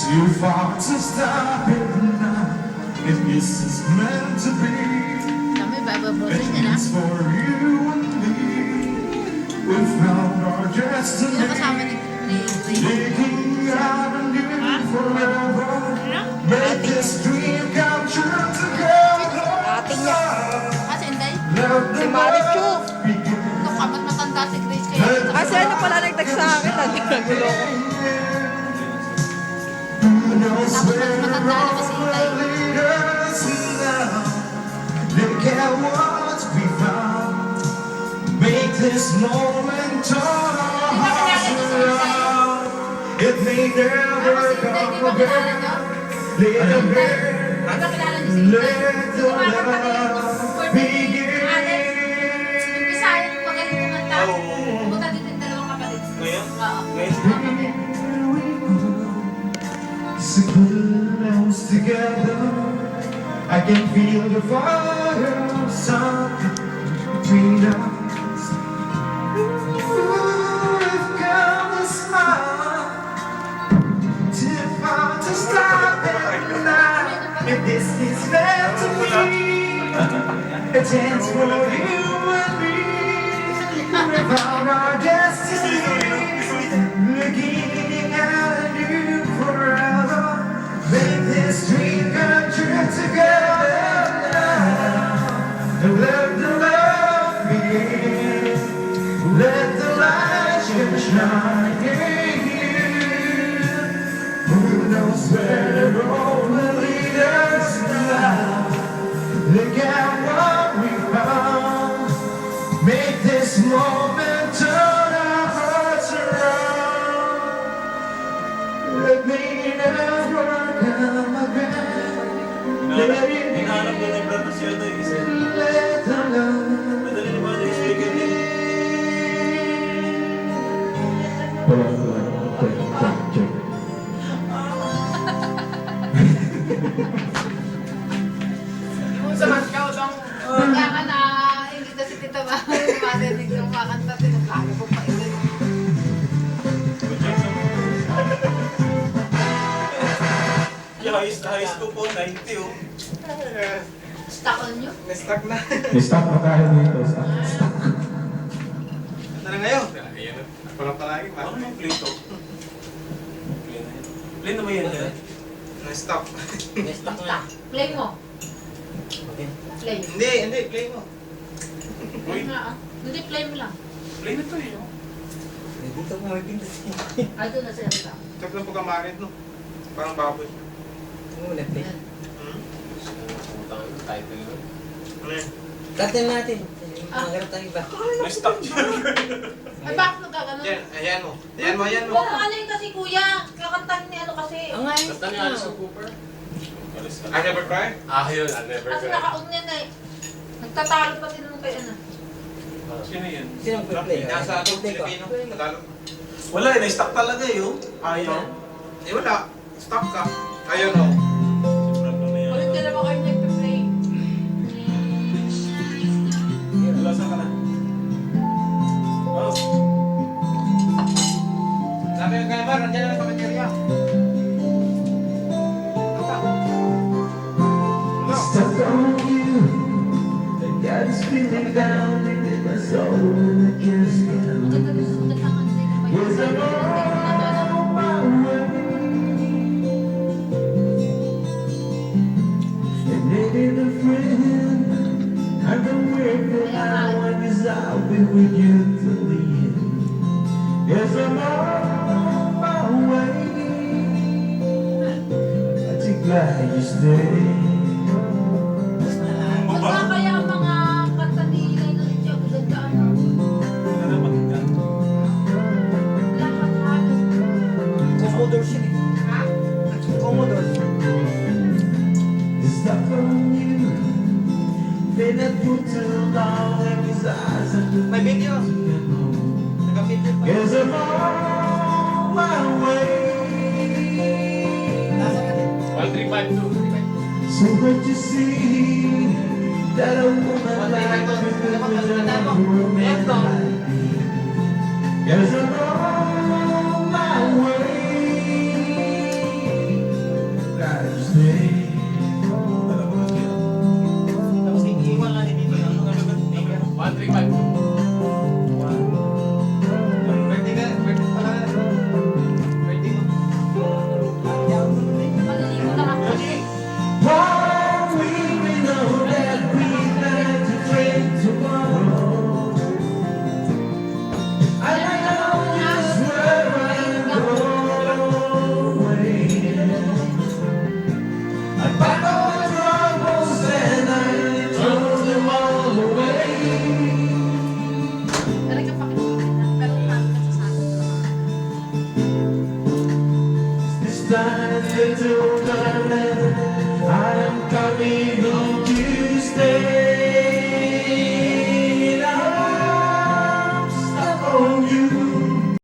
too far to stop it now. If this is meant to be, Kami, bababosin and niya na. it's for you and me. We found our Sino destiny, kasama ni Ray? taking out a new forever. Make this dream come true together. Ate niya. Ah, si Inday? Si Marichu. Ito, kamat matanda si Grace kaya. Kasi ano pala nagtag sa akin. Nagulo ko. Tapos mas matanda naman si Inday. Look at what we found. Make this moment turn our hearts around. It may never Tapos si Inday, di ba come kilala again. niyo? Little Di bit, ba kilala niyo si Inday? let the love begin. Umpisa yung magaling kumanta. Pumunta dito yung dalawang kapatid. Ngayon? Oo. Ngayon? So put our hands together. I can feel the fire of sun between us. We've come this far, too far to stop it now. If this is meant to be, a chance for you and me. We found our destiny, looking at you forever. Make this dream come true together now. And let the love begin. Let the light shine here. Who knows where the road will lead us now? Look at what we found. Make this moment turn our hearts around. Let me never come again. Let it Hinahanap na ni Brad na siya ito yung isa. let the love Madali naman yung speaker niya. check. Yung sa Moscow lang. Kaya ka na, hindi na si Tita ba? Marinig yung makanta, tinutlago ko pa ito. Yung highest ko po, 90 oh. Stuck on you? Na-stuck na. Stop na tayo dito. Stop. Ano na ngayon? Ayan na. Ako lang palagi. Ano yung play to? Play naman yan eh. Na-stop. Stuck. Play mo. Play. Hindi. Play mo. Play nga ah. Hindi, play mo lang. Play na to eh. oh. Dito mo may pintas. Ay, doon na sa Erika. Stop lang pagkamarin no. Parang baboy. Muna play. Ano yan? Katin natin. Magarap tayo iba. May stock dyan. Ay, bakit nagkaganon? Yan, ayan mo. Ayan mo. Huwag mo alin kasi kuya. Kakantahin ni ano kasi. Ang ayos Basta ni Alice Cooper? I never cry? Ah, yun. I never Kasi cried. naka-on yan eh. Nagtatalo pa sila nung kay ano. Sino yan? Sino ang play? Nasa ano, Pilipino. Tagalog. Wala eh, na-stock talaga eh oh. Ayaw. Eh wala. Stop ka. Ayun o. Si Brad na yan. Ulit ka naman kayo nagpa-play. Wala saan ka na? Oh. Sabi yung kaya ba, nandiyan na lang sa materiya. Stuck on you. I got this feeling down in my soul and I can't escape. Maganda rin sa tangan din ng may Yes, I'm on my way. And needing a friend, I don't wait for now, I guess I'll be with you till the end. Yes, I'm on my way. I'm too glad you stayed. Wala kaya ang mga kanta ni Lionel Richie ang ganda ano? Ano na pakinggan? Lahat halos. Commodore siya eh. Ha? Commodore. Stuck on you. Been a put too long in his eyes and May video. Nag-video pa. Yes, I'm on my way. Nasa natin. 1352. So hard to see that a woman like you could never make me. Yes, I'm on my way. inside the land. I am coming home.